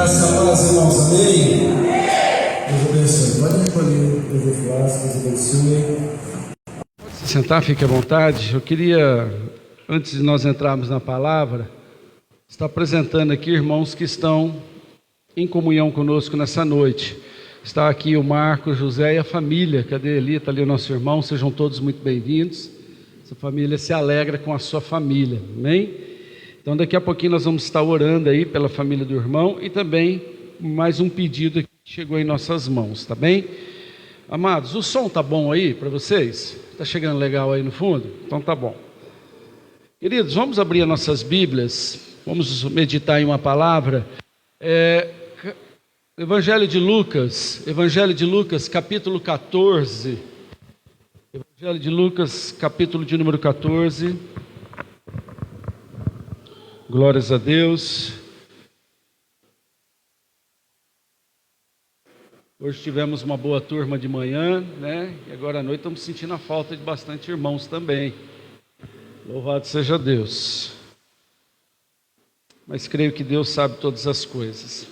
Graças a paz, irmãos, amém? Deus abençoe. Pode recolher, Deus abençoe. Se sentar, fique à vontade. Eu queria, antes de nós entrarmos na palavra, estar apresentando aqui irmãos que estão em comunhão conosco nessa noite. Está aqui o Marcos, José e a família. Cadê ele? Está ali o nosso irmão. Sejam todos muito bem-vindos. Essa família se alegra com a sua família, amém? Então daqui a pouquinho nós vamos estar orando aí pela família do irmão e também mais um pedido que chegou em nossas mãos, tá bem? Amados, o som tá bom aí para vocês? Tá chegando legal aí no fundo? Então tá bom. Queridos, vamos abrir as nossas Bíblias, vamos meditar em uma palavra. Evangelho de Lucas, capítulo 14. Evangelho de Lucas, capítulo de número 14. Glórias a Deus. Hoje tivemos uma boa turma de manhã, né? E agora à noite estamos sentindo a falta de bastante irmãos também. Louvado seja Deus. Mas creio que Deus sabe todas as coisas.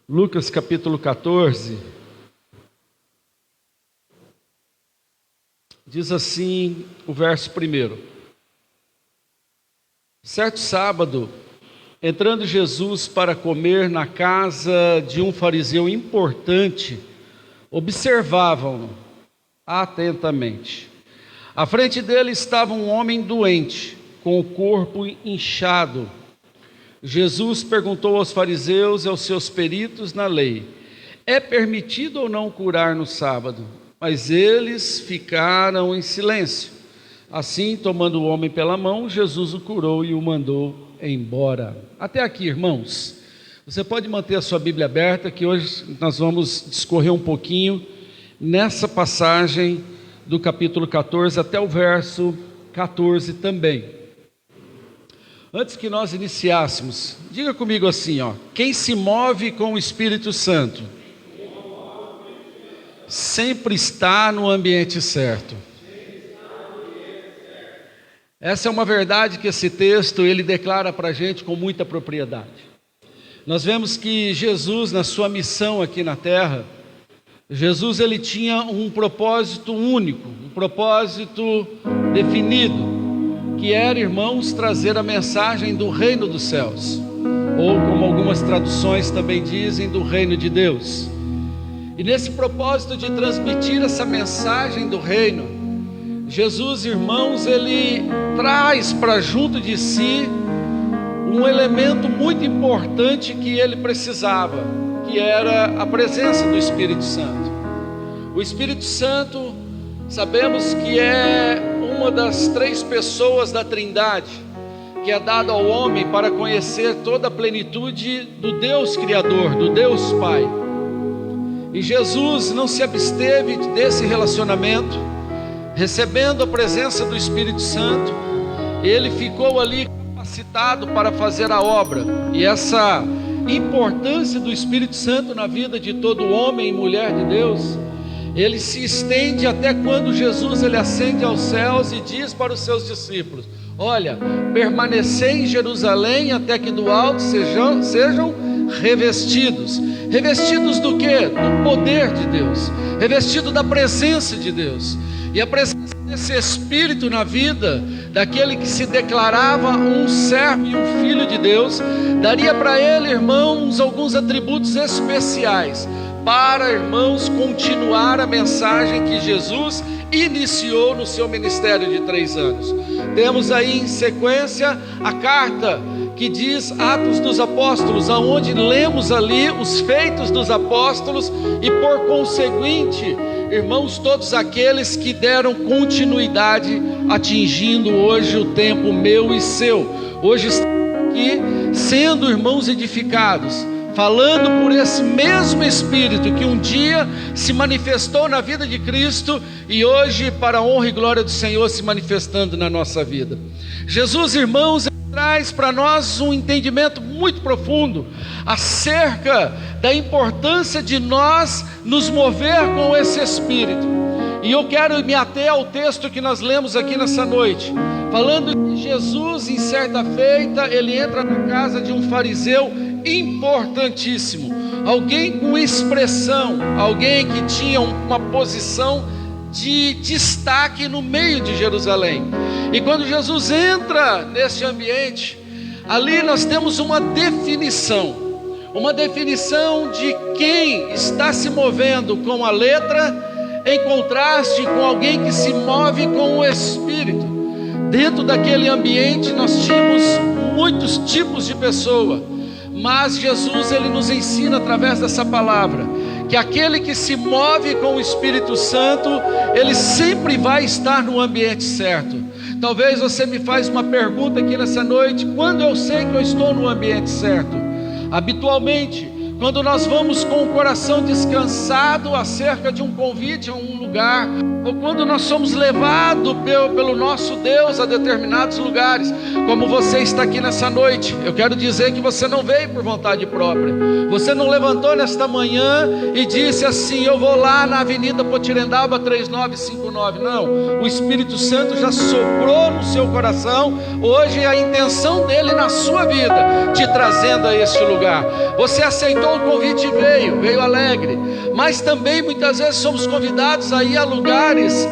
Lucas capítulo 14. Diz assim o verso 1. Certo sábado, entrando Jesus para comer na casa de um fariseu importante, observavam-no atentamente. À frente dele estava um homem doente, com o corpo inchado. Jesus perguntou aos fariseus e aos seus peritos na lei: é permitido ou não curar no sábado? Mas eles ficaram em silêncio. Assim, tomando o homem pela mão, Jesus o curou e o mandou embora. Até aqui, irmãos. Você pode manter a sua Bíblia aberta, que hoje nós vamos discorrer um pouquinho nessa passagem do capítulo 14 até o verso 14 também. Antes que nós iniciássemos, diga comigo assim, quem se move com o Espírito Santo sempre está no ambiente certo. Essa é uma verdade que esse texto ele declara para a gente com muita propriedade. Nós vemos que Jesus, na sua missão aqui na terra, Jesus ele tinha um propósito único, um propósito definido, que era, irmãos, trazer a mensagem do reino dos céus, ou como algumas traduções também dizem, do reino de Deus. E nesse propósito de transmitir essa mensagem do reino, Jesus, irmãos, ele traz para junto de si um elemento muito importante que ele precisava, que era a presença do Espírito Santo. O Espírito Santo, sabemos que é uma das 3 pessoas da Trindade, que é dado ao homem para conhecer toda a plenitude do Deus Criador, do Deus Pai. E Jesus não se absteve desse relacionamento, recebendo a presença do Espírito Santo, ele ficou ali capacitado para fazer a obra. E essa importância do Espírito Santo na vida de todo homem e mulher de Deus, ele se estende até quando Jesus ele ascende aos céus e diz para os seus discípulos: olha, permanecei em Jerusalém até que do alto sejam revestidos. Revestidos do quê? Do poder de Deus, revestido da presença de Deus. E a presença desse Espírito na vida daquele que se declarava um servo e um filho de Deus, daria para ele, irmãos, alguns atributos especiais, para, irmãos, continuar a mensagem que Jesus iniciou no seu ministério de 3 anos. Temos aí em sequência a carta que diz Atos dos Apóstolos, aonde lemos ali os feitos dos apóstolos e por conseguinte, irmãos, todos aqueles que deram continuidade, atingindo hoje o tempo meu e seu. Hoje estamos aqui sendo, irmãos, edificados, falando por esse mesmo Espírito que um dia se manifestou na vida de Cristo e hoje, para a honra e glória do Senhor, se manifestando na nossa vida. Jesus, irmãos, traz para nós um entendimento muito profundo acerca da importância de nós nos mover com esse Espírito. E eu quero me ater ao texto que nós lemos aqui nessa noite, falando que Jesus, em certa feita, ele entra na casa de um fariseu importantíssimo, alguém com expressão, alguém que tinha uma posição de destaque no meio de Jerusalém. E quando Jesus entra nesse ambiente, ali nós temos uma definição de quem está se movendo com a letra, em contraste com alguém que se move com o Espírito. Dentro daquele ambiente nós tínhamos muitos tipos de pessoa, mas Jesus ele nos ensina através dessa palavra, que aquele que se move com o Espírito Santo, ele sempre vai estar no ambiente certo. Talvez você me faz uma pergunta aqui nessa noite: quando eu sei que eu estou no ambiente certo? Habitualmente, quando nós vamos com o coração descansado acerca de um convite a um lugar, ou quando nós somos levados pelo nosso Deus a determinados lugares, como você está aqui nessa noite, eu quero dizer que você não veio por vontade própria. Você não levantou nesta manhã e disse assim: eu vou lá na Avenida Potirendaba 3959. Não, o Espírito Santo já soprou no seu coração hoje a intenção dele na sua vida, te trazendo a este lugar. Você aceitou o convite e veio alegre, mas também muitas vezes somos convidados a ir a lugares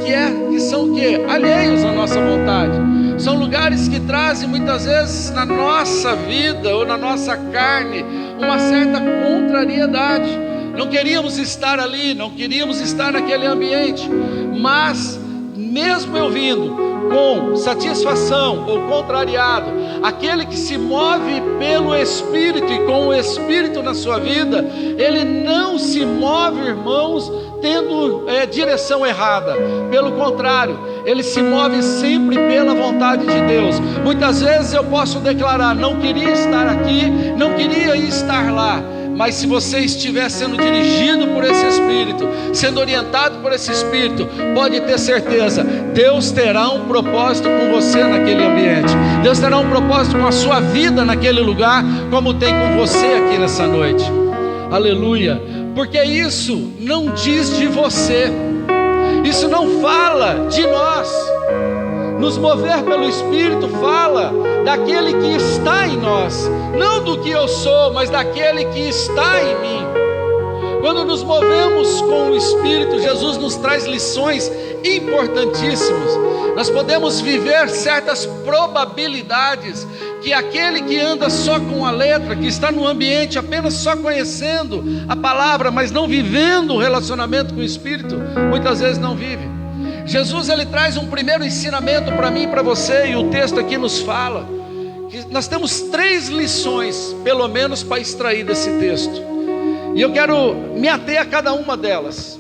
que são o quê? Alheios à nossa vontade. São lugares que trazem muitas vezes na nossa vida ou na nossa carne uma certa contrariedade. Não queríamos estar ali, não queríamos estar naquele ambiente, mas mesmo eu vindo com satisfação ou contrariado, aquele que se move pelo Espírito e com o Espírito na sua vida, ele não se move, irmãos, tendo direção errada. Pelo contrário, ele se move sempre pela vontade de Deus. Muitas vezes eu posso declarar: não queria estar aqui, não queria estar lá, mas se você estiver sendo dirigido por esse Espírito, sendo orientado por esse Espírito, pode ter certeza, Deus terá um propósito com você naquele ambiente. Deus terá um propósito com a sua vida naquele lugar, como tem com você aqui nessa noite. Aleluia. Porque isso não diz de você, isso não fala de nós. Nos mover pelo Espírito fala daquele que está em nós, não do que eu sou, mas daquele que está em mim. Quando nos movemos com o Espírito, Jesus nos traz lições importantíssimas. Nós podemos viver certas probabilidades que aquele que anda só com a letra, que está no ambiente apenas só conhecendo a palavra, mas não vivendo o relacionamento com o Espírito, muitas vezes não vive. Jesus ele traz um primeiro ensinamento para mim e para você, e o texto aqui nos fala que nós temos 3 lições, pelo menos, para extrair desse texto, e eu quero me ater a cada uma delas.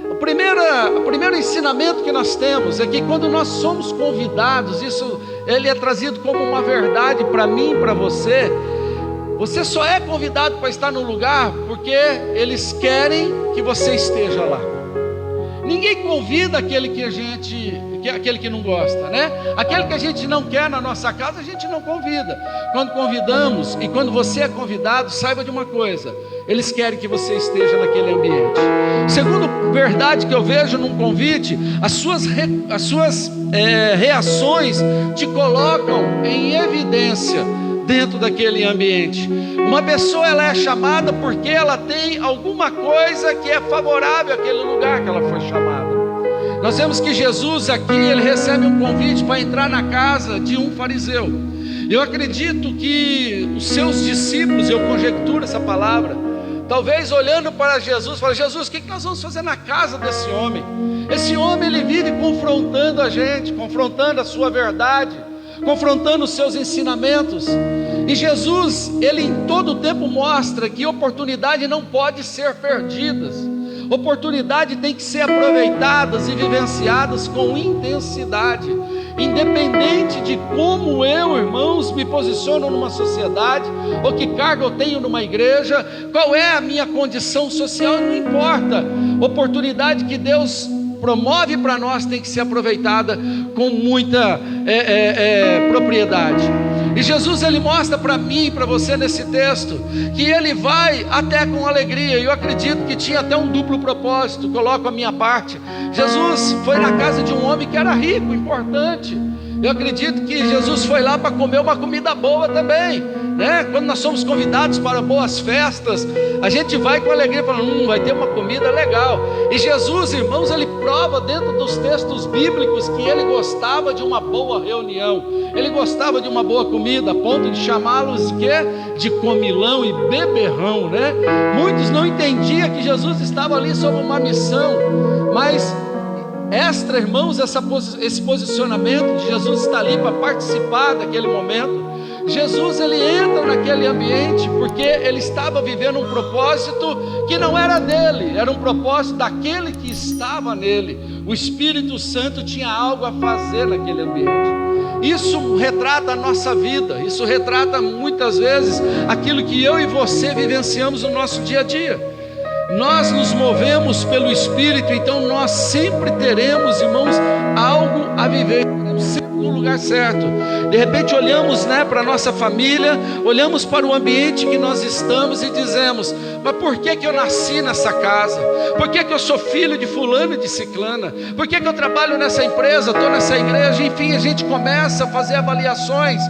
O primeiro ensinamento que nós temos é que quando nós somos convidados, isso ele é trazido como uma verdade para mim e para você. Você só é convidado para estar no lugar porque eles querem que você esteja lá. Ninguém convida aquele que não gosta, né? Aquele que a gente não quer na nossa casa, a gente não convida. Quando convidamos e quando você é convidado, saiba de uma coisa: eles querem que você esteja naquele ambiente. Segunda verdade que eu vejo num convite, as suas reações te colocam em evidência dentro daquele ambiente. Uma pessoa ela é chamada porque ela tem alguma coisa que é favorável àquele lugar que ela foi chamada. Nós vemos que Jesus aqui, ele recebe um convite para entrar na casa de um fariseu. Eu acredito que os seus discípulos, eu conjecturo essa palavra, talvez olhando para Jesus, falam: Jesus, o que nós vamos fazer na casa desse homem? Esse homem ele vive confrontando a gente, confrontando a sua verdade, confrontando os seus ensinamentos. E Jesus, ele em todo o tempo mostra que oportunidade não pode ser perdidas. Oportunidade tem que ser aproveitadas e vivenciadas com intensidade, independente de como eu, irmãos, me posiciono numa sociedade, ou que cargo eu tenho numa igreja, qual é a minha condição social, não importa. Oportunidade que Deus promove para nós tem que ser aproveitada com muita propriedade. E Jesus ele mostra para mim e para você nesse texto que ele vai até com alegria. E eu acredito que tinha até um duplo propósito. Coloco a minha parte. Jesus foi na casa de um homem que era rico, importante. Eu acredito que Jesus foi lá para comer uma comida boa também, né? Quando nós somos convidados para boas festas, a gente vai com alegria, falando, vai ter uma comida legal. E Jesus, irmãos, ele prova dentro dos textos bíblicos que ele gostava de uma boa reunião. Ele gostava de uma boa comida, a ponto de chamá-los de comilão e beberrão, né? Muitos não entendiam que Jesus estava ali sob uma missão, mas irmãos, esse posicionamento de Jesus está ali para participar daquele momento. Jesus ele entra naquele ambiente porque ele estava vivendo um propósito que não era dele, era um propósito daquele que estava nele. O Espírito Santo tinha algo a fazer naquele ambiente. Isso retrata a nossa vida, isso retrata muitas vezes aquilo que eu e você vivenciamos no nosso dia a dia. Nós nos movemos pelo Espírito, então nós sempre teremos, irmãos, algo a viver, sempre no lugar certo. De repente olhamos, para a nossa família, olhamos para o ambiente que nós estamos e dizemos, mas por que eu nasci nessa casa? Por que eu sou filho de fulano e de ciclana? Por que eu trabalho nessa empresa, estou nessa igreja? Enfim, a gente começa a fazer avaliações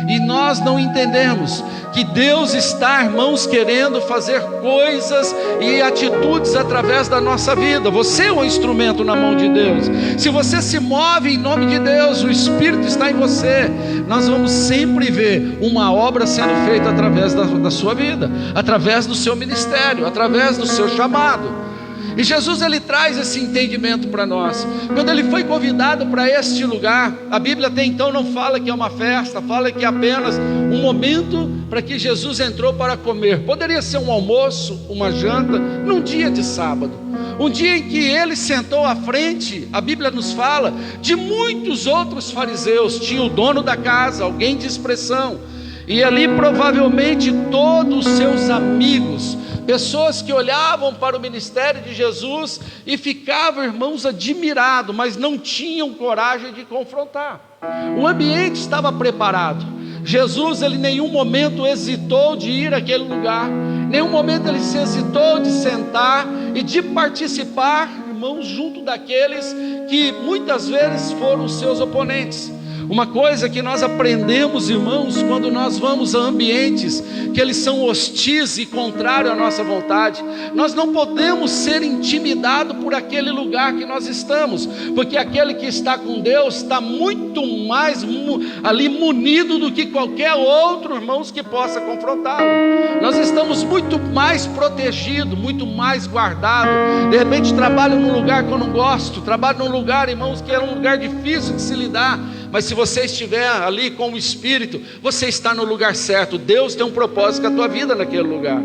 e nós não entendemos que Deus está, irmãos, querendo fazer coisas e atitudes através da nossa vida. Você é um instrumento na mão de Deus. Se você se move em nome de Deus, o Espírito está em você, nós vamos sempre ver uma obra sendo feita através da sua vida, através do seu ministério, através do seu chamado. E Jesus ele traz esse entendimento para nós. Quando ele foi convidado para este lugar, a Bíblia até então não fala que é uma festa, fala que é apenas um momento para que Jesus entrou para comer. Poderia ser um almoço, uma janta, num dia de sábado. Um dia em que ele sentou à frente, a Bíblia nos fala, de muitos outros fariseus. Tinha o dono da casa, alguém de expressão, e ali provavelmente todos os seus amigos, pessoas que olhavam para o ministério de Jesus e ficavam, irmãos, admirados, mas não tinham coragem de confrontar. O ambiente estava preparado. Jesus, ele em nenhum momento hesitou de ir àquele lugar, em nenhum momento ele se hesitou de sentar e de participar, irmãos, junto daqueles que muitas vezes foram seus oponentes. Uma coisa que nós aprendemos, irmãos, quando nós vamos a ambientes que eles são hostis e contrários à nossa vontade, nós não podemos ser intimidados por aquele lugar que nós estamos, porque aquele que está com Deus está muito mais ali munido do que qualquer outro, irmãos, que possa confrontá-lo. Nós estamos muito mais protegidos, muito mais guardados. De repente trabalho num lugar que eu não gosto, trabalho num lugar, irmãos, que é um lugar difícil de se lidar, mas se você estiver ali com o Espírito, você está no lugar certo. Deus tem um propósito com a tua vida naquele lugar.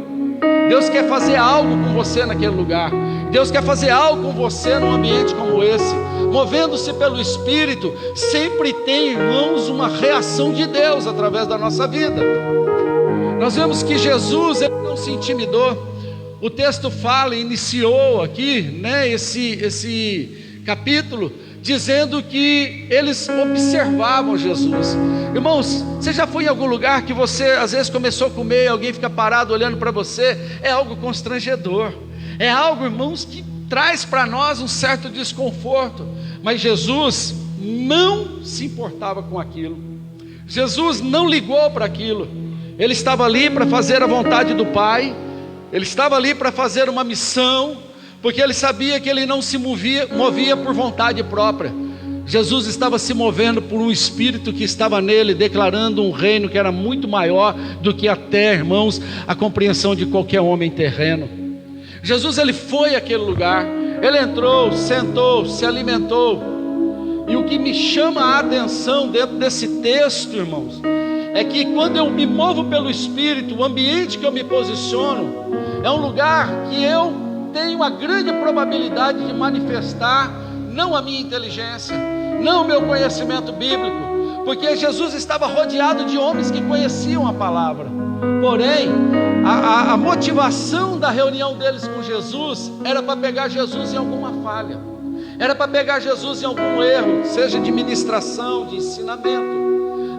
Deus quer fazer algo com você naquele lugar. Deus quer fazer algo com você num ambiente como esse. Movendo-se pelo Espírito, sempre tem, irmãos, uma reação de Deus através da nossa vida. Nós vemos que Jesus ele não se intimidou. O texto fala, iniciou aqui, esse capítulo, dizendo que eles observavam Jesus. Irmãos, você já foi em algum lugar que você às vezes começou a comer e alguém fica parado olhando para você? É algo constrangedor, é algo, irmãos, que traz para nós um certo desconforto. Mas Jesus não se importava com aquilo. Jesus não ligou para aquilo. Ele estava ali para fazer a vontade do Pai. Ele estava ali para fazer uma missão, porque ele sabia que ele não se movia por vontade própria. Jesus estava se movendo por um Espírito que estava nele, declarando um reino que era muito maior do que até, irmãos, a compreensão de qualquer homem terreno. Jesus ele foi àquele lugar, ele entrou, sentou, se alimentou. E o que me chama a atenção dentro desse texto, irmãos, é que quando eu me movo pelo Espírito, o ambiente que eu me posiciono é um lugar que eu tenho uma grande probabilidade de manifestar não a minha inteligência, não o meu conhecimento bíblico, porque Jesus estava rodeado de homens que conheciam a palavra. Porém, a motivação da reunião deles com Jesus era para pegar Jesus em alguma falha, era para pegar Jesus em algum erro, seja de ministração, de ensinamento.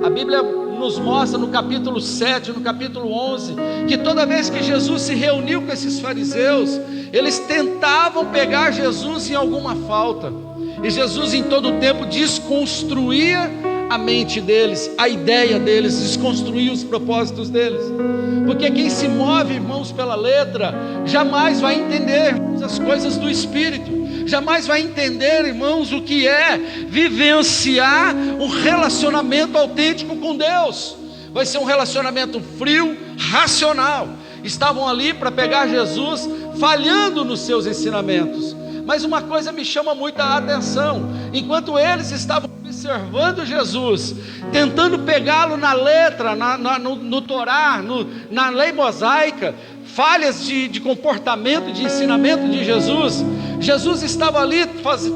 A Bíblia nos mostra no capítulo 7, no capítulo 11, que toda vez que Jesus se reuniu com esses fariseus, eles tentavam pegar Jesus em alguma falta, e Jesus em todo o tempo desconstruía a mente deles, a ideia deles, desconstruía os propósitos deles, porque quem se move, irmãos, pela letra, jamais vai entender as coisas do Espírito, jamais vai entender, irmãos, o que é vivenciar um relacionamento autêntico com Deus. Vai ser um relacionamento frio, racional. Estavam ali para pegar Jesus falhando nos seus ensinamentos, mas uma coisa me chama muita atenção: enquanto eles estavam observando Jesus, tentando pegá-lo na letra, no Torá, na lei mosaica, falhas de comportamento, de ensinamento de Jesus, Jesus estava ali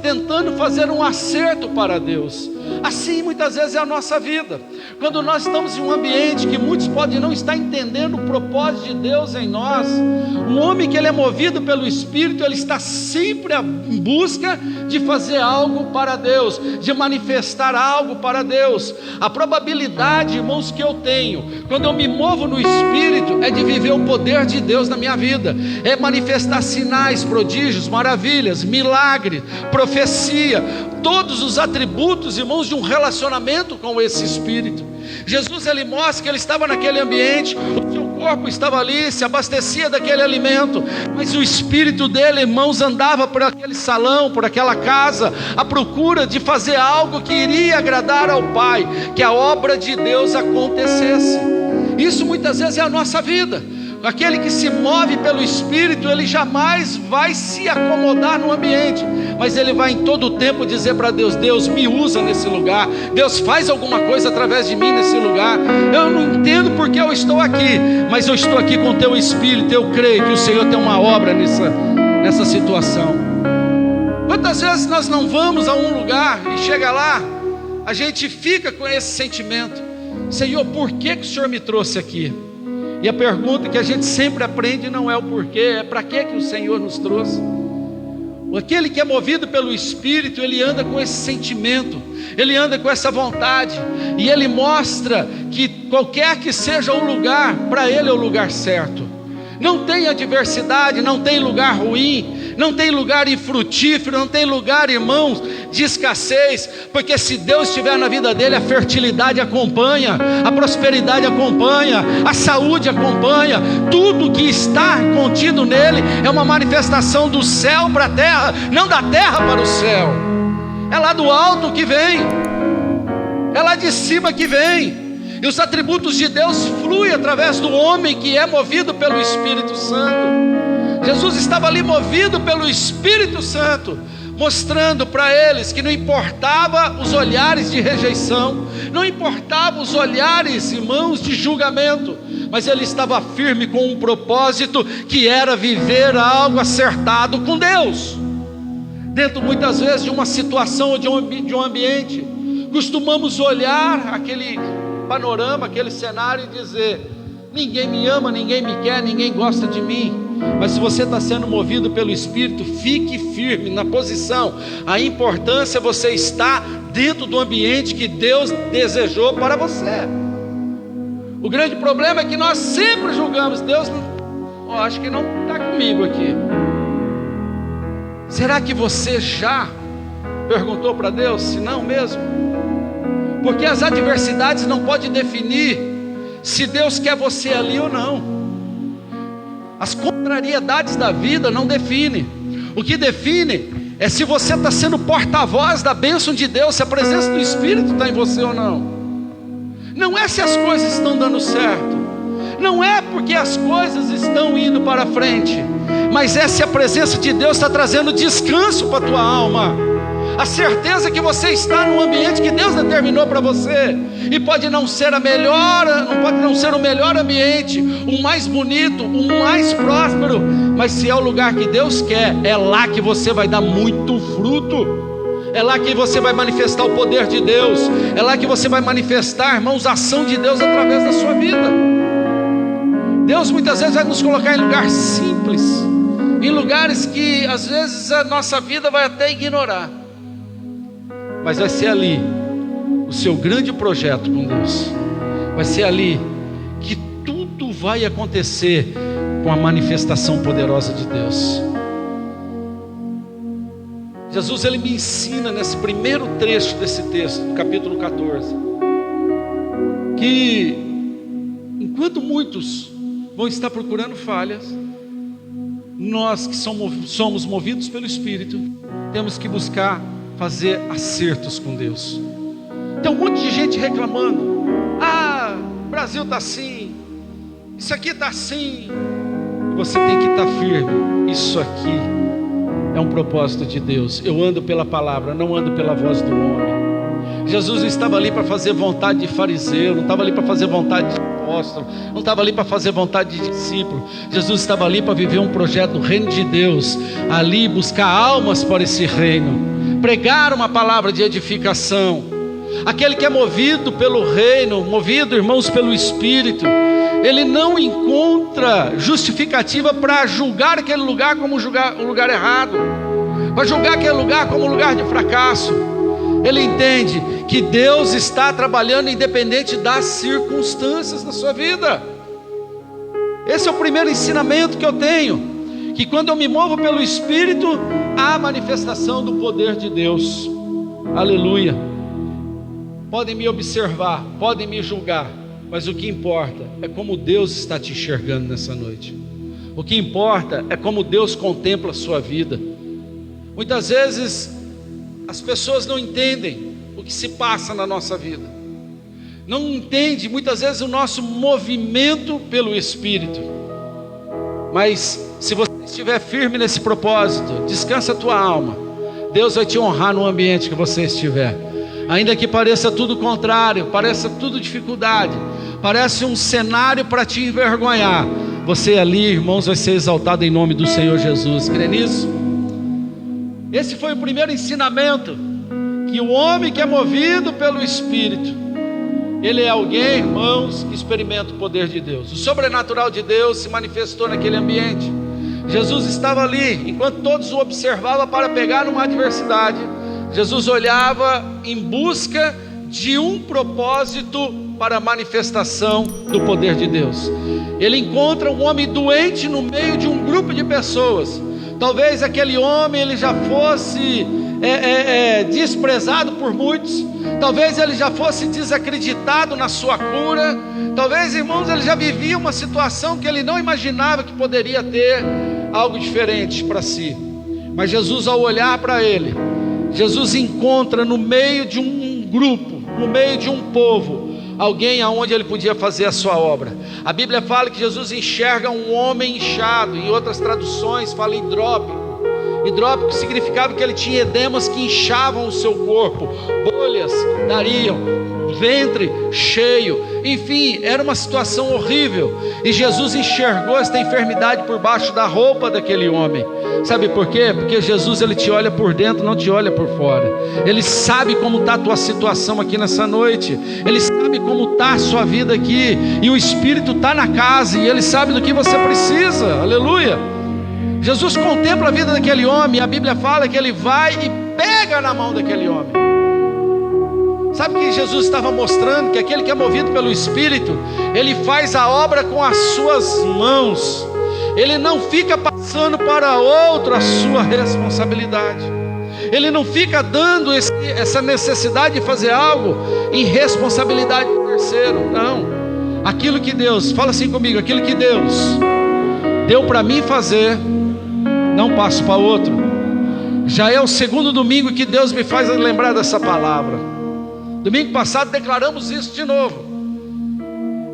tentando fazer um acerto para Deus. Assim muitas vezes é a nossa vida, quando nós estamos em um ambiente que muitos podem não estar entendendo o propósito de Deus em nós. Um homem que ele é movido pelo Espírito, ele está sempre em busca de fazer algo para Deus, de manifestar algo para Deus. A probabilidade, irmãos, que eu tenho quando eu me movo no Espírito é de viver o poder de Deus na minha vida, é manifestar sinais, prodígios, maravilhas, milagre, profecia, todos os atributos, irmãos, de um relacionamento com esse Espírito. Jesus, ele mostra que ele estava naquele ambiente, o seu corpo estava ali, se abastecia daquele alimento, mas o Espírito dele, irmãos, andava por aquele salão, por aquela casa, à procura de fazer algo que iria agradar ao Pai, que a obra de Deus acontecesse. Isso muitas vezes é a nossa vida. Aquele que se move pelo Espírito, ele jamais vai se acomodar no ambiente, mas ele vai em todo o tempo dizer para Deus: Deus, me usa nesse lugar, Deus, faz alguma coisa através de mim nesse lugar. Eu não entendo porque eu estou aqui, mas eu estou aqui com o teu Espírito, eu creio que o Senhor tem uma obra nessa situação. Quantas vezes nós não vamos a um lugar e chega lá, a gente fica com esse sentimento: Senhor, por que o Senhor me trouxe aqui? E a pergunta que a gente sempre aprende não é o porquê, é para que o Senhor nos trouxe. Aquele que é movido pelo Espírito, ele anda com esse sentimento, ele anda com essa vontade, e ele mostra que qualquer que seja o lugar, para ele é o lugar certo. Não tem adversidade, não tem lugar ruim, não tem lugar infrutífero, não tem lugar, irmãos, de escassez, porque se Deus estiver na vida dele, a fertilidade acompanha, a prosperidade acompanha, a saúde acompanha, tudo que está contido nele é uma manifestação do céu para a terra, não da terra para o céu. É lá do alto que vem, é lá de cima que vem. E os atributos de Deus fluem através do homem que é movido pelo Espírito Santo. Jesus estava ali movido pelo Espírito Santo, mostrando para eles que não importava os olhares de rejeição, não importava os olhares, irmãos, de julgamento, mas ele estava firme com um propósito, que era viver algo acertado com Deus. Dentro muitas vezes de uma situação ou de um ambiente, costumamos olhar aquele panorama, aquele cenário e dizer: ninguém me ama, ninguém me quer, ninguém gosta de mim. Mas se você está sendo movido pelo Espírito, fique firme na posição. A importância é você estar dentro do ambiente que Deus desejou para você. O grande problema é que nós sempre julgamos: Deus, acho que não está comigo aqui. Será que você já perguntou para Deus se não mesmo? Porque as adversidades não podem definir se Deus quer você ali ou não. As contrariedades da vida não definem. O que define é se você está sendo porta-voz da bênção de Deus, se a presença do Espírito está em você ou não. Não é se as coisas estão dando certo, não é porque as coisas estão indo para frente, mas é se a presença de Deus está trazendo descanso para a tua alma. A certeza que você está no ambiente que Deus determinou para você, e pode não ser pode não ser o melhor ambiente, o mais bonito, o mais próspero, mas se é o lugar que Deus quer, é lá que você vai dar muito fruto, é lá que você vai manifestar o poder de Deus, é lá que você vai manifestar, irmãos, a ação de Deus através da sua vida. Deus muitas vezes vai nos colocar em lugares simples, em lugares que às vezes a nossa vida vai até ignorar, mas vai ser ali o seu grande projeto com Deus, Vai ser ali que tudo vai acontecer com a manifestação poderosa de Deus. Jesus, ele me ensina nesse primeiro trecho desse texto, no capítulo 14, que enquanto muitos vão estar procurando falhas, nós que somos movidos pelo Espírito, temos que buscar fazer acertos com Deus. Tem um monte de gente reclamando: ah, o Brasil está assim, isso aqui está assim. Você tem que estar firme. Isso aqui é um propósito de Deus. Eu ando pela palavra, não ando pela voz do homem. Jesus não estava ali para fazer vontade de fariseu, não estava ali para fazer vontade de apóstolo, não estava ali para fazer vontade de discípulo. Jesus estava ali para viver um projeto do reino de Deus, ali buscar almas para esse reino, pregar uma palavra de edificação. Aquele que é movido pelo reino, movido, irmãos, pelo Espírito, ele não encontra justificativa para julgar aquele lugar como um lugar errado, para julgar aquele lugar como um lugar de fracasso. Ele entende que Deus está trabalhando independente das circunstâncias da sua vida. Esse é o primeiro ensinamento que eu tenho, que quando eu me movo pelo Espírito, há a manifestação do poder de Deus. Aleluia. Podem me observar, podem me julgar, mas o que importa é como Deus está te enxergando nessa noite. O que importa é como Deus contempla a sua vida. Muitas vezes as pessoas não entendem o que se passa na nossa vida, não entendem muitas vezes o nosso movimento pelo Espírito. Mas se você estiver firme nesse propósito, descansa a tua alma, Deus vai te honrar no ambiente que você estiver. Ainda que pareça tudo contrário, pareça tudo dificuldade, parece um cenário para te envergonhar, você ali, irmãos, vai ser exaltado em nome do Senhor Jesus. Crê nisso? Esse foi o primeiro ensinamento, que o homem que é movido pelo Espírito, ele é alguém, irmãos, que experimenta o poder de Deus. O sobrenatural de Deus se manifestou naquele ambiente. Jesus estava ali, enquanto todos o observavam para pegar numa adversidade, Jesus olhava em busca de um propósito para a manifestação do poder de Deus. Ele encontra um homem doente no meio de um grupo de pessoas. Talvez aquele homem ele já fosse desprezado por muitos, talvez ele já fosse desacreditado na sua cura, talvez, irmãos, ele já vivia uma situação que ele não imaginava que poderia ter algo diferente para si. Mas Jesus, ao olhar para ele, Jesus encontra no meio de um grupo, no meio de um povo, alguém aonde ele podia fazer a sua obra. A Bíblia fala que Jesus enxerga um homem inchado, em outras traduções fala hidrópico. Hidrópico significava que ele tinha edemas que inchavam o seu corpo, bolhas dariam, ventre cheio, enfim, era uma situação horrível. E Jesus enxergou esta enfermidade por baixo da roupa daquele homem. Sabe por quê? Porque Jesus, ele te olha por dentro, não te olha por fora. Ele sabe como está a tua situação aqui nessa noite, ele sabe como está a sua vida aqui, e o Espírito está na casa, e ele sabe do que você precisa. Aleluia. Jesus contempla a vida daquele homem, e a Bíblia fala que ele vai e pega na mão daquele homem. Sabe o que Jesus estava mostrando? Que aquele que é movido pelo Espírito, ele faz a obra com as suas mãos, ele não fica passando para outro a sua responsabilidade, ele não fica dando essa necessidade de fazer algo em responsabilidade do terceiro. Não, aquilo que Deus, fala assim comigo, aquilo que Deus deu para mim fazer, não passo para outro. Já é o segundo domingo que Deus me faz lembrar dessa palavra. Domingo passado declaramos isso de novo,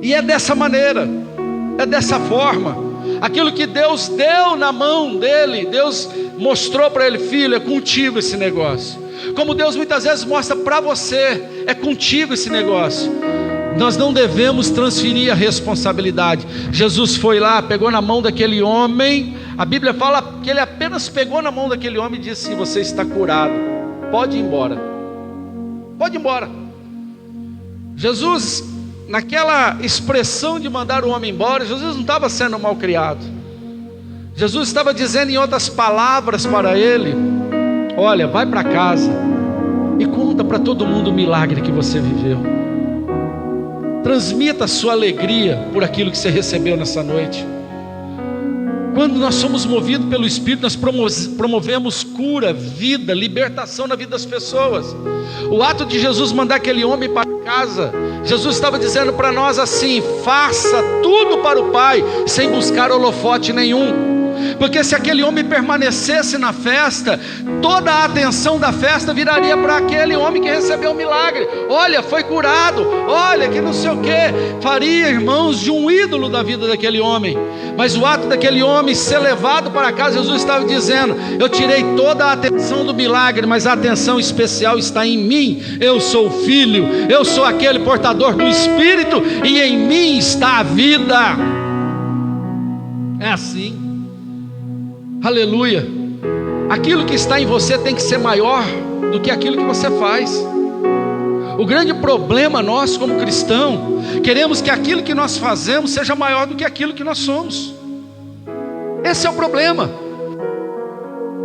e é dessa maneira, é dessa forma. Aquilo que Deus deu na mão dele, Deus mostrou para ele: filho, é contigo esse negócio. Como Deus muitas vezes mostra para você: é contigo esse negócio. Nós não devemos transferir a responsabilidade. Jesus foi lá, pegou na mão daquele homem. A Bíblia fala que ele apenas pegou na mão daquele homem e disse assim: você está curado, pode ir embora, pode ir embora. Jesus, naquela expressão de mandar o homem embora, Jesus não estava sendo mal criado. Jesus estava dizendo em outras palavras para ele: olha, vai para casa e conta para todo mundo o milagre que você viveu. Transmita a sua alegria por aquilo que você recebeu nessa noite. Quando nós somos movidos pelo Espírito, nós promovemos cura, vida, libertação na vida das pessoas. O ato de Jesus mandar aquele homem para casa, Jesus estava dizendo para nós assim: faça tudo para o Pai, sem buscar holofote nenhum. Porque se aquele homem permanecesse na festa, toda a atenção da festa viraria para aquele homem que recebeu o milagre. Olha, foi curado, olha que não sei o que. Faria, irmãos, de um ídolo da vida daquele homem. Mas o ato daquele homem ser levado para casa, Jesus estava dizendo: eu tirei toda a atenção do milagre, mas a atenção especial está em mim. Eu sou o Filho, eu sou aquele portador do Espírito, e em mim está a vida. É assim. Aleluia. Aquilo que está em você tem que ser maior do que aquilo que você faz. O grande problema nós como cristão, queremos que aquilo que nós fazemos seja maior do que aquilo que nós somos. Esse é o problema.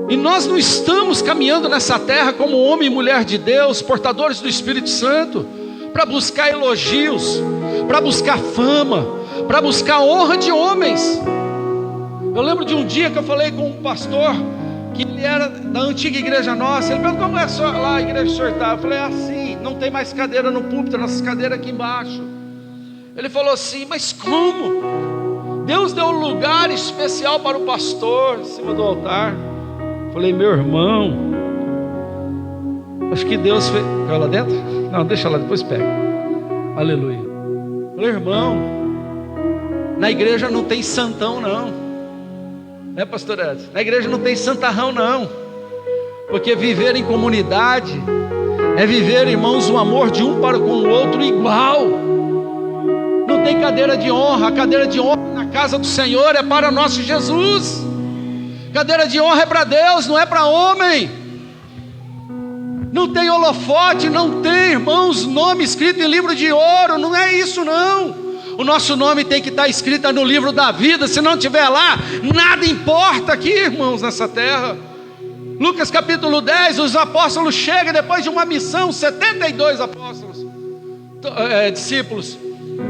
E nós não estamos caminhando nessa terra como homem e mulher de Deus, portadores do Espírito Santo, para buscar elogios, para buscar fama, para buscar honra de homens. Eu lembro de um dia que eu falei com um pastor, que ele era da antiga igreja nossa. Ele perguntou: como é lá a igreja do senhor está? Eu falei: assim, não tem mais cadeira no púlpito, nossas cadeiras aqui embaixo. Ele falou assim: mas como? Deus deu um lugar especial para o pastor em cima do altar. Eu falei: meu irmão, acho que Deus fez. Caiu lá dentro? Não, deixa lá, depois pega. Aleluia. Eu falei: irmão, na igreja não tem santão não. Né, pastor Edson? Na igreja não tem santarrão não. Porque viver em comunidade é viver, irmãos, o amor de um para com o outro igual. Não tem cadeira de honra. A cadeira de honra na casa do Senhor é para nosso Jesus. Cadeira de honra é para Deus, não é para homem. Não tem holofote, não tem, irmãos, nome escrito em livro de ouro. Não é isso não. O nosso nome tem que estar escrito no livro da vida. Se não estiver lá, nada importa aqui, irmãos, nessa terra. Lucas capítulo 10, os apóstolos chegam depois de uma missão, 72 apóstolos, discípulos,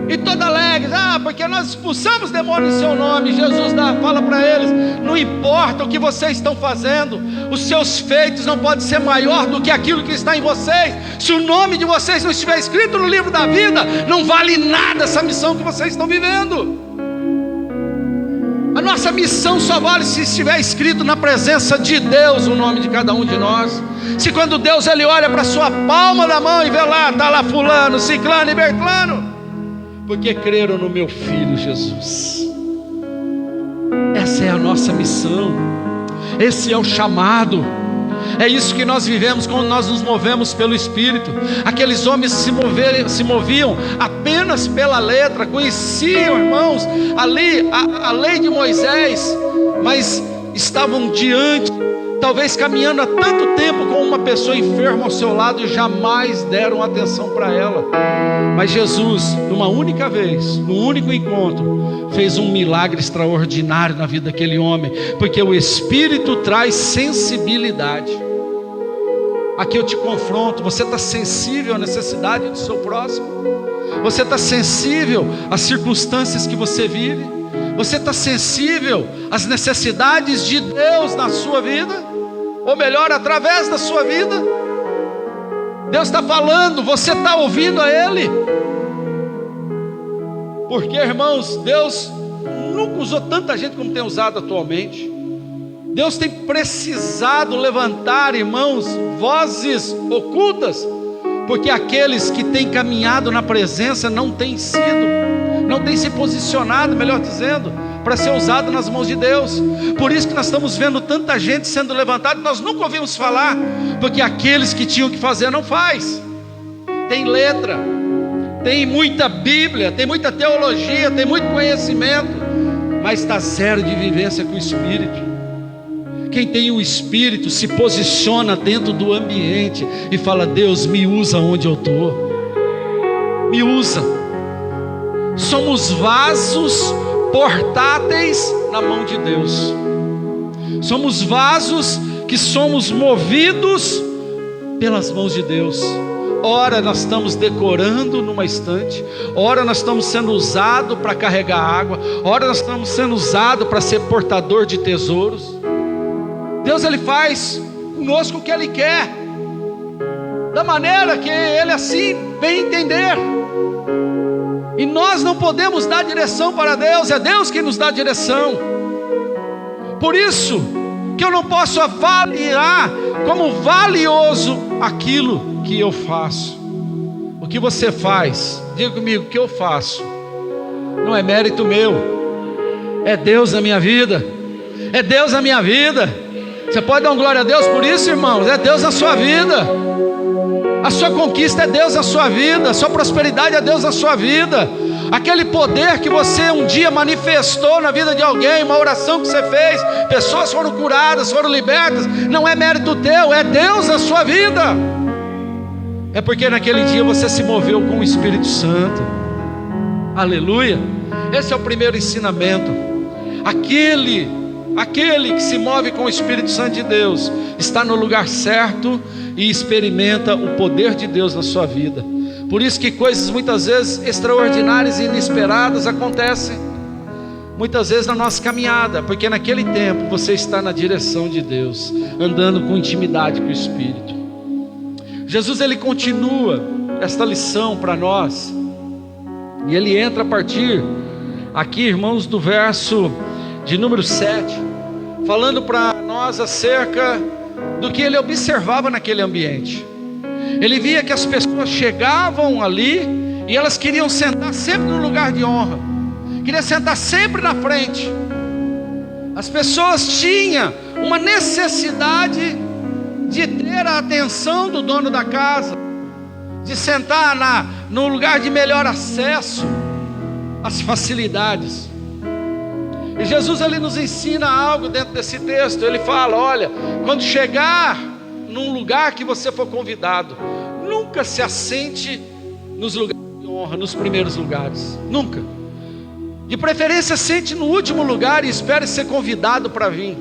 e todos alegres: porque nós expulsamos demônios em seu nome. Jesus fala para eles: não importa o que vocês estão fazendo, os seus feitos não podem ser maior do que aquilo que está em vocês. Se o nome de vocês não estiver escrito no livro da vida, não vale nada essa missão que vocês estão vivendo. A nossa missão só vale se estiver escrito na presença de Deus o nome de cada um de nós. Se quando Deus ele olha para a sua palma da mão e vê lá, está lá fulano, ciclano e bertlano, porque creram no meu Filho Jesus. Essa é a nossa missão, esse é o chamado. É isso que nós vivemos quando nós nos movemos pelo Espírito. Aqueles homens se moviam apenas pela letra, conheciam, irmãos, ali a lei de Moisés, mas estavam diante, talvez caminhando há tanto tempo com uma pessoa enferma ao seu lado e jamais deram atenção para ela. Mas Jesus, numa única vez, num único encontro, fez um milagre extraordinário na vida daquele homem, porque o Espírito traz sensibilidade. Aqui eu te confronto: você está sensível à necessidade do seu próximo? Você está sensível às circunstâncias que você vive? Você está sensível às necessidades de Deus na sua vida? Ou melhor, através da sua vida? Deus está falando, você está ouvindo a Ele? Porque, irmãos, Deus nunca usou tanta gente como tem usado atualmente. Deus tem precisado levantar, irmãos, vozes ocultas, porque aqueles que têm caminhado na presença não têm se posicionado, melhor dizendo, para ser usado nas mãos de Deus. Por isso que nós estamos vendo tanta gente sendo levantada, nós nunca ouvimos falar, porque aqueles que tinham que fazer não faz. Tem letra, tem muita Bíblia, tem muita teologia, tem muito conhecimento, mas está zero de vivência com o Espírito. Quem tem o Espírito se posiciona dentro do ambiente e fala: Deus, me usa onde eu estou, me usa. Somos vasos portáteis na mão de Deus. Somos vasos que somos movidos pelas mãos de Deus. ora nós estamos decorando numa estante, ora nós estamos sendo usados para carregar água, ora nós estamos sendo usados para ser portador de tesouros. Deus, Ele faz conosco o que Ele quer, da maneira que Ele assim bem entender, e nós não podemos dar direção para Deus, é Deus que nos dá direção. Por isso que eu não posso avaliar como valioso aquilo que eu faço. O que você faz, diga comigo, o que eu faço não é mérito meu, é Deus na minha vida, é Deus na minha vida. Você pode dar um glória a Deus por isso, irmãos? É Deus na sua vida, a sua conquista é Deus na sua vida, a sua prosperidade é Deus na sua vida. Aquele poder que você um dia manifestou na vida de alguém, uma oração que você fez, pessoas foram curadas, foram libertas, não é mérito teu, é Deus na sua vida. É porque naquele dia você se moveu com o Espírito Santo. Aleluia. Esse é o primeiro ensinamento. Aquele que se move com o Espírito Santo de Deus está no lugar certo e experimenta o poder de Deus na sua vida. Por isso que coisas muitas vezes extraordinárias e inesperadas acontecem, muitas vezes na nossa caminhada, porque naquele tempo você está na direção de Deus, andando com intimidade com o Espírito. Jesus, Ele continua esta lição para nós, e Ele entra a partir aqui, irmãos, do verso de número 7, falando para nós acerca do que Ele observava naquele ambiente. Ele via que as pessoas chegavam ali e elas queriam sentar sempre no lugar de honra, queriam sentar sempre na frente. As pessoas tinham uma necessidade de ter a atenção do dono da casa, de sentar no lugar de melhor acesso às facilidades. E Jesus, Ele nos ensina algo dentro desse texto. Ele fala, olha, quando chegar num lugar que você for convidado, nunca se assente nos lugares de honra, nos primeiros lugares, nunca. De preferência, sente no último lugar e espere ser convidado para vir.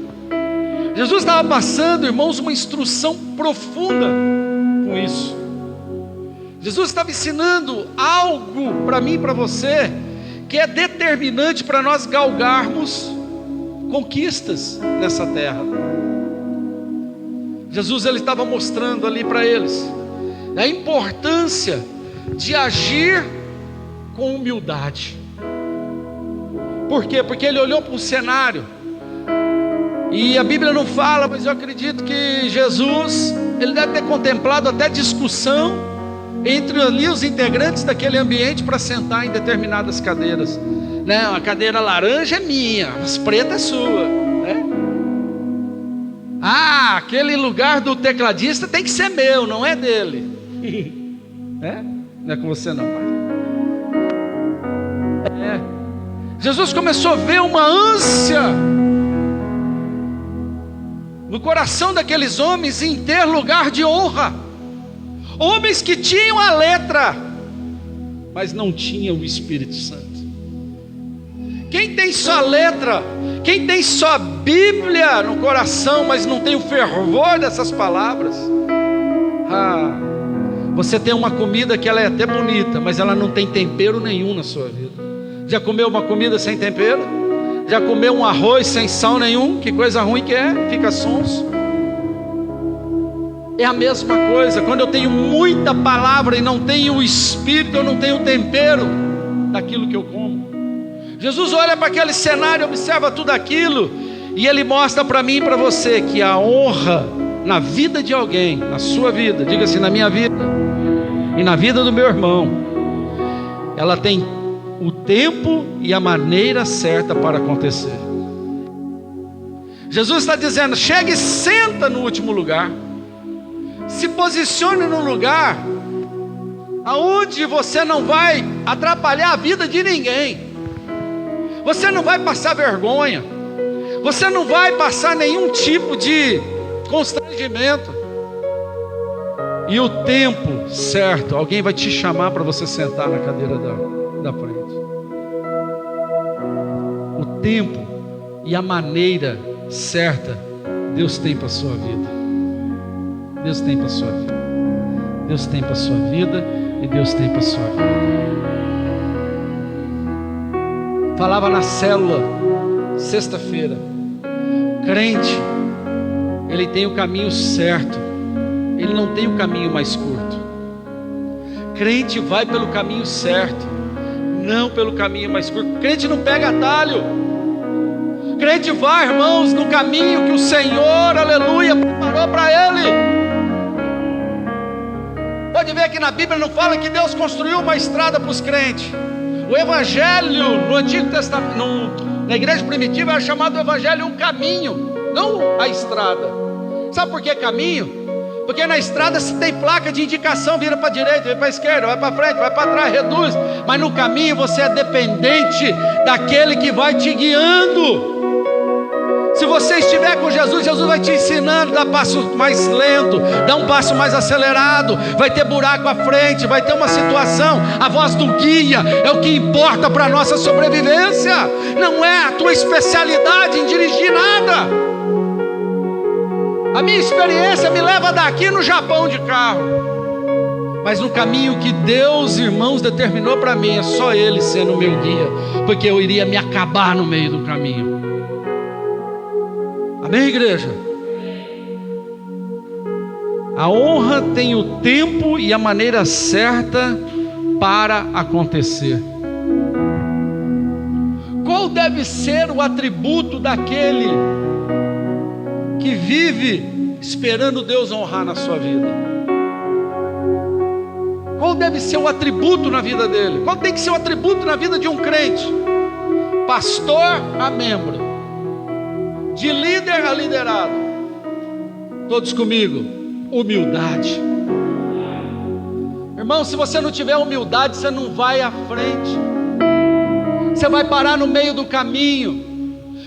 Jesus estava passando, irmãos, uma instrução profunda com isso. Jesus estava ensinando algo para mim e para você, que é determinante para nós galgarmos conquistas nessa terra. Jesus, Ele estava mostrando ali para eles a importância de agir com humildade. Por quê? Porque Ele olhou para um cenário, e a Bíblia não fala, mas eu acredito que Jesus, Ele deve ter contemplado até discussão entre ali os integrantes daquele ambiente para sentar em determinadas cadeiras, né? A cadeira laranja é minha, as pretas é sua, né? Ah, aquele lugar do tecladista tem que ser meu, não é dele. Não é com você não, pai. Jesus começou a ver uma ânsia no coração daqueles homens em ter lugar de honra. Homens que tinham a letra, mas não tinham o Espírito Santo. Quem tem só letra, quem tem só Bíblia no coração, mas não tem o fervor dessas palavras, você tem uma comida que ela é até bonita, mas ela não tem tempero nenhum na sua vida. Já comeu uma comida sem tempero? Já comeu um arroz sem sal nenhum? Que coisa ruim que é, fica sonso. É a mesma coisa, quando eu tenho muita palavra e não tenho o Espírito, eu não tenho o tempero daquilo que eu como. Jesus olha para aquele cenário, observa tudo aquilo, e Ele mostra para mim e para você que a honra na vida de alguém, na sua vida, diga assim, na minha vida e na vida do meu irmão, ela tem o tempo e a maneira certa para acontecer. Jesus está dizendo, chegue e senta no último lugar, se posicione num lugar aonde você não vai atrapalhar a vida de ninguém, você não vai passar vergonha, você não vai passar nenhum tipo de constrangimento. E o tempo certo, alguém vai te chamar para você sentar na cadeira da frente. O tempo e a maneira certa Deus tem para a sua vida. Deus tem para a sua vida. Deus tem para a sua vida e Deus tem para a sua vida. Falava na célula, sexta-feira, crente, ele tem o caminho certo, ele não tem o caminho mais curto. Crente vai pelo caminho certo, não pelo caminho mais curto. Crente não pega atalho. Crente vai, irmãos, no caminho que o Senhor, aleluia, preparou para ele. Pode ver que na Bíblia não fala que Deus construiu uma estrada para os crentes. O Evangelho no Antigo Testamento, na igreja primitiva, era chamado o Evangelho um caminho, não a estrada. Sabe por que caminho? Porque na estrada se tem placa de indicação, vira para a direita, vira para a esquerda, vai para frente, vai para trás, reduz. Mas no caminho você é dependente daquele que vai te guiando. Se você estiver com Jesus, Jesus vai te ensinando, dá passo mais lento, dá um passo mais acelerado, vai ter buraco à frente, vai ter uma situação, a voz do guia é o que importa para a nossa sobrevivência, não é a tua especialidade em dirigir nada. A minha experiência me leva daqui no Japão de carro, mas no caminho que Deus, irmãos, determinou para mim, é só Ele sendo o meu guia, porque eu iria me acabar no meio do caminho. Amém, igreja? A honra tem o tempo e a maneira certa para acontecer. Qual deve ser o atributo daquele que vive esperando Deus honrar na sua vida? Qual deve ser o atributo na vida dele? Qual tem que ser o atributo na vida de um crente? Pastor a membro, de líder a liderado. Todos comigo. Humildade. Irmão, se você não tiver humildade, você não vai à frente. Você vai parar no meio do caminho.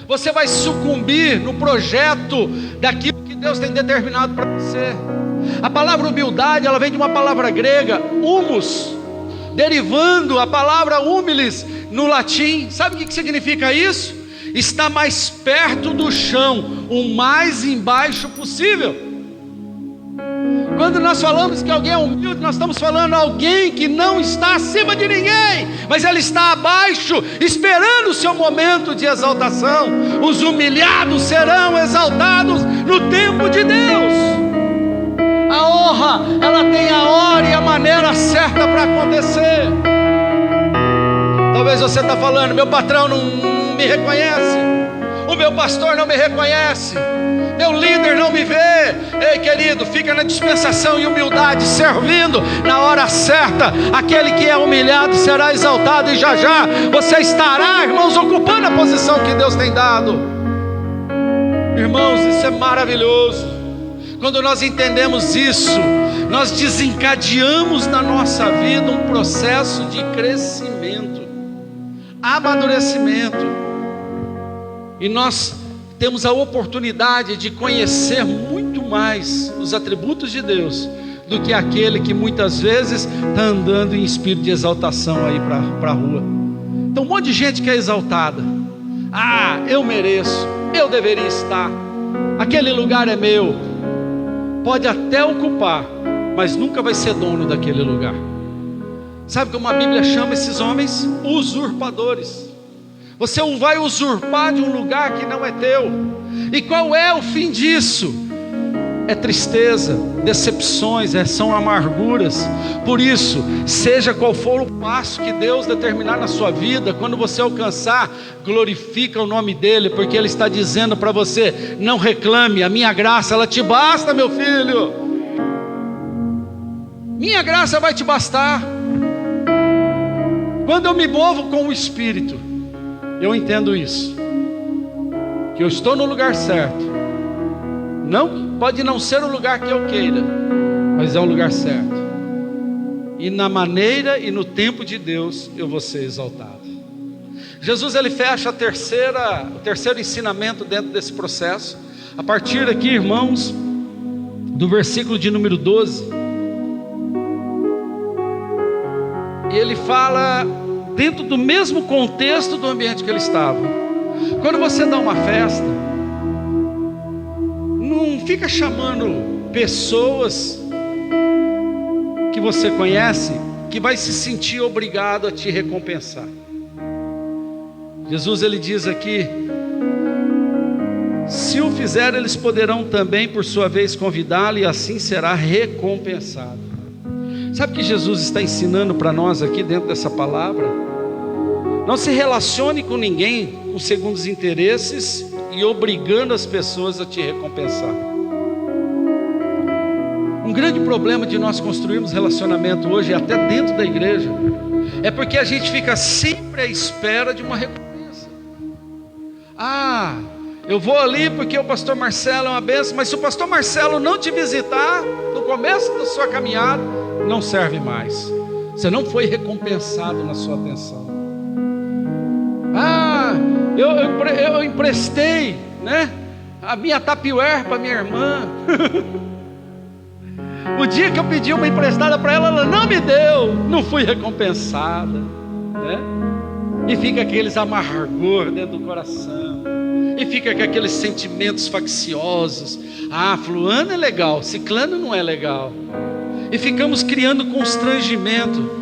Você vai sucumbir no projeto daquilo que Deus tem determinado para você. A palavra humildade, ela vem de uma palavra grega, humus, derivando a palavra humilis no latim. Sabe o que significa isso? Está mais perto do chão, o mais embaixo possível. Quando nós falamos que alguém é humilde, nós estamos falando alguém que não está acima de ninguém, mas ele está abaixo, esperando o seu momento de exaltação. Os humilhados serão exaltados no tempo de Deus. A honra, ela tem a hora e a maneira certa para acontecer. Talvez você está falando, meu patrão não me reconhece, o meu pastor não me reconhece, meu líder não me vê. Ei, querido, fica na dispensação e humildade, servindo na hora certa. Aquele que é humilhado será exaltado, e já já você estará, irmãos, ocupando a posição que Deus tem dado. Irmãos, isso é maravilhoso. Quando nós entendemos isso, nós desencadeamos na nossa vida um processo de crescimento, amadurecimento. E nós temos a oportunidade de conhecer muito mais os atributos de Deus do que aquele que muitas vezes está andando em espírito de exaltação aí para a rua. Então um monte de gente que é exaltada. Ah, eu mereço, eu deveria estar, aquele lugar é meu. Pode até ocupar, mas nunca vai ser dono daquele lugar. Sabe como a Bíblia chama esses homens? Usurpadores. Você vai usurpar de um lugar que não é teu. E qual é o fim disso? É tristeza, decepções, são amarguras. Por isso, seja qual for o passo que Deus determinar na sua vida, quando você alcançar, glorifica o nome dEle, porque Ele está dizendo para você: não reclame, a minha graça, ela te basta, meu filho. Minha graça vai te bastar. Quando eu me movo com o Espírito, eu entendo isso, que eu estou no lugar certo. Não, pode não ser o lugar que eu queira, mas é um lugar certo. E na maneira e no tempo de Deus eu vou ser exaltado. Jesus, ele fecha o terceiro ensinamento dentro desse processo. A partir aqui, irmãos, do versículo de número 12. E ele fala dentro do mesmo contexto do ambiente que ele estava. Quando você dá uma festa, não fica chamando pessoas você conhece que vai se sentir obrigado a te recompensar. Jesus ele diz aqui: se o fizer, eles poderão também por sua vez convidá-lo, e assim será recompensado. Sabe o que Jesus está ensinando para nós aqui dentro dessa palavra? Não se relacione com ninguém com segundos interesses e obrigando as pessoas a te recompensar. Um grande problema de nós construirmos relacionamento hoje, até dentro da igreja, é porque a gente fica sempre à espera de uma recompensa. Eu vou ali porque o pastor Marcelo é uma bênção, mas se o pastor Marcelo não te visitar no começo da sua caminhada, não serve mais. Você não foi recompensado na sua atenção. Eu emprestei, né, a minha Tupperware para minha irmã. O dia que eu pedi uma emprestada para ela, ela não me deu, não fui recompensada, né? E fica aqueles amargor dentro do coração, e fica com aqueles sentimentos facciosos. Fulano é legal, ciclano não é legal, e ficamos criando constrangimento.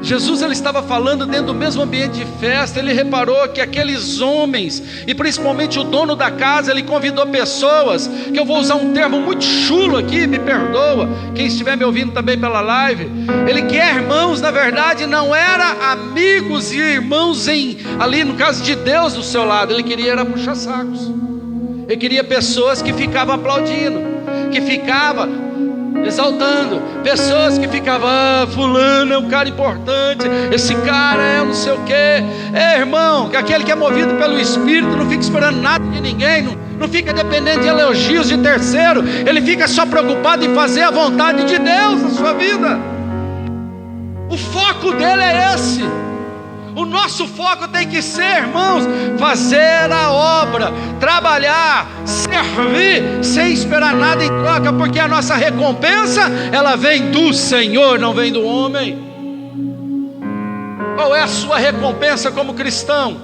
Jesus ele estava falando dentro do mesmo ambiente de festa. Ele reparou que aqueles homens, e principalmente o dono da casa, ele convidou pessoas, que eu vou usar um termo muito chulo aqui, me perdoa, quem estiver me ouvindo também pela live. Ele quer irmãos, na verdade não era amigos e irmãos ali no caso de Deus do seu lado. Ele queria era puxar sacos. Ele queria pessoas que ficavam aplaudindo, que ficavam exaltando, pessoas que ficavam: fulano é um cara importante, esse cara é não sei o que. Irmão, que aquele que é movido pelo Espírito não fica esperando nada de ninguém, não fica dependendo de elogios de terceiro, ele fica só preocupado em fazer a vontade de Deus na sua vida. O foco dele é esse. O nosso foco tem que ser, irmãos, fazer a obra, trabalhar, servir, sem esperar nada em troca, porque a nossa recompensa, ela vem do Senhor, não vem do homem. Qual é a sua recompensa como cristão?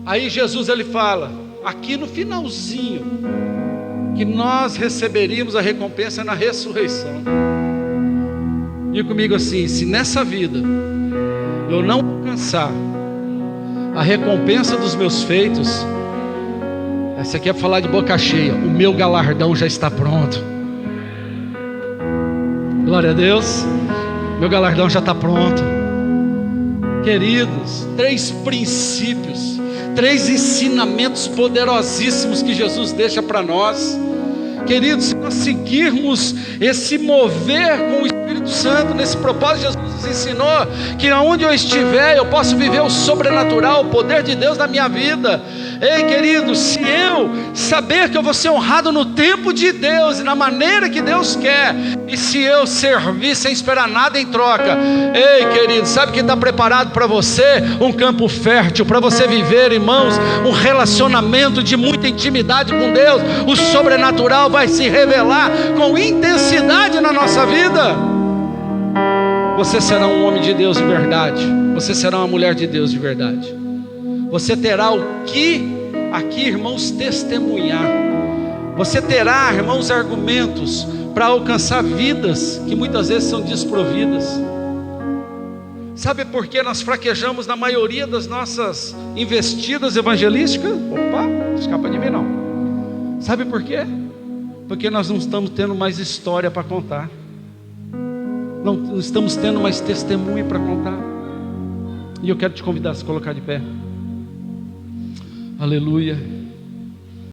Aí Jesus ele fala, aqui no finalzinho, que nós receberíamos a recompensa na ressurreição. Diga comigo assim: se nessa vida eu não alcançar a recompensa dos meus feitos, essa aqui é para falar de boca cheia, o meu galardão já está pronto. Glória a Deus, meu galardão já está pronto. Queridos, 3 princípios, 3 ensinamentos poderosíssimos que Jesus deixa para nós. Queridos, se nós seguirmos esse mover com o Espírito Santo, nesse propósito, Jesus nos ensinou que aonde eu estiver, eu posso viver o sobrenatural, o poder de Deus na minha vida. Ei, querido, se eu saber que eu vou ser honrado no tempo de Deus e na maneira que Deus quer, e se eu servir sem esperar nada em troca, ei, querido, sabe que está preparado para você um campo fértil, para você viver, irmãos, um relacionamento de muita intimidade com Deus. O sobrenatural vai se revelar com intensidade na nossa vida. Você será um homem de Deus de verdade, você será uma mulher de Deus de verdade. Você terá o que aqui, irmãos, testemunhar. Você terá, irmãos, argumentos para alcançar vidas que muitas vezes são desprovidas. Sabe por que nós fraquejamos na maioria das nossas investidas evangelísticas? Opa, não escapa de mim não. Sabe por quê? Porque nós não estamos tendo mais história para contar, não estamos tendo mais testemunho para contar. E eu quero te convidar a se colocar de pé. Aleluia.